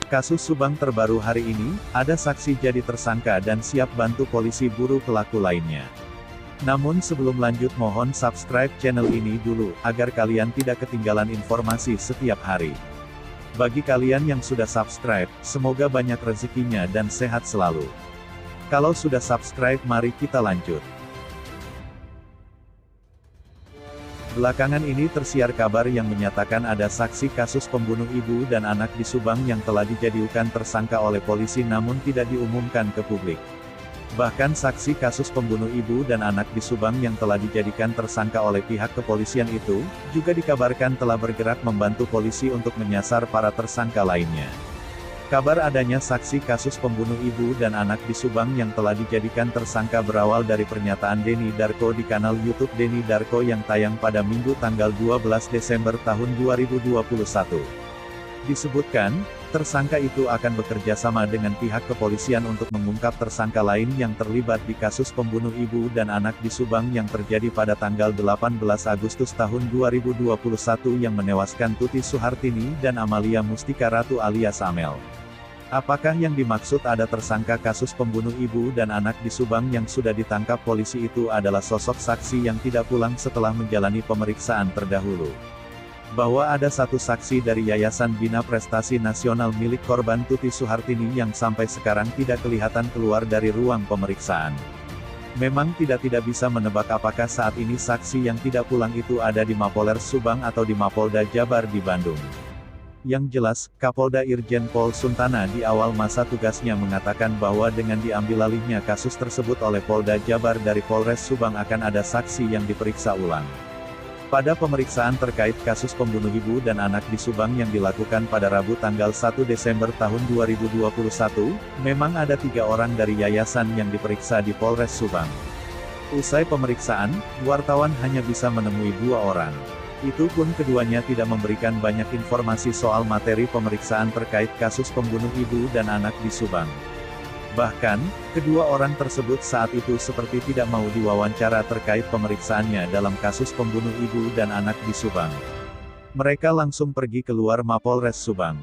Kasus Subang terbaru hari ini, ada saksi jadi tersangka dan siap bantu polisi buru pelaku lainnya. Namun sebelum lanjut mohon subscribe channel ini dulu, agar kalian tidak ketinggalan informasi setiap hari. Bagi kalian yang sudah subscribe, semoga banyak rezekinya dan sehat selalu. Kalau sudah subscribe mari kita lanjut. Belakangan ini tersiar kabar yang menyatakan ada saksi kasus pembunuh ibu dan anak di Subang yang telah dijadikan tersangka oleh polisi namun tidak diumumkan ke publik. Bahkan saksi kasus pembunuh ibu dan anak di Subang yang telah dijadikan tersangka oleh pihak kepolisian itu, juga dikabarkan telah bergerak membantu polisi untuk menyasar para tersangka lainnya. Kabar adanya saksi kasus pembunuh ibu dan anak di Subang yang telah dijadikan tersangka berawal dari pernyataan Denny Darko di kanal YouTube Denny Darko yang tayang pada Minggu tanggal 12 Desember tahun 2021. Disebutkan, tersangka itu akan bekerja sama dengan pihak kepolisian untuk mengungkap tersangka lain yang terlibat di kasus pembunuh ibu dan anak di Subang yang terjadi pada tanggal 18 Agustus tahun 2021 yang menewaskan Tuti Suhartini dan Amalia Mustika Ratu alias Amel. Apakah yang dimaksud ada tersangka kasus pembunuh ibu dan anak di Subang yang sudah ditangkap polisi itu adalah sosok saksi yang tidak pulang setelah menjalani pemeriksaan terdahulu? Bahwa ada satu saksi dari Yayasan Bina Prestasi Nasional milik korban Tuti Suhartini yang sampai sekarang tidak kelihatan keluar dari ruang pemeriksaan. Memang tidak bisa menebak apakah saat ini saksi yang tidak pulang itu ada di Mapolres Subang atau di Mapolda Jabar di Bandung. Yang jelas, Kapolda Irjen Pol Suntana di awal masa tugasnya mengatakan bahwa dengan diambil alihnya kasus tersebut oleh Polda Jabar dari Polres Subang akan ada saksi yang diperiksa ulang. Pada pemeriksaan terkait kasus pembunuh ibu dan anak di Subang yang dilakukan pada Rabu tanggal 1 Desember tahun 2021, memang ada 3 orang dari yayasan yang diperiksa di Polres Subang. Usai pemeriksaan, wartawan hanya bisa menemui 2 orang. Itu pun keduanya tidak memberikan banyak informasi soal materi pemeriksaan terkait kasus pembunuh ibu dan anak di Subang. Bahkan, kedua orang tersebut saat itu seperti tidak mau diwawancara terkait pemeriksaannya dalam kasus pembunuh ibu dan anak di Subang. Mereka langsung pergi keluar Mapolres Subang.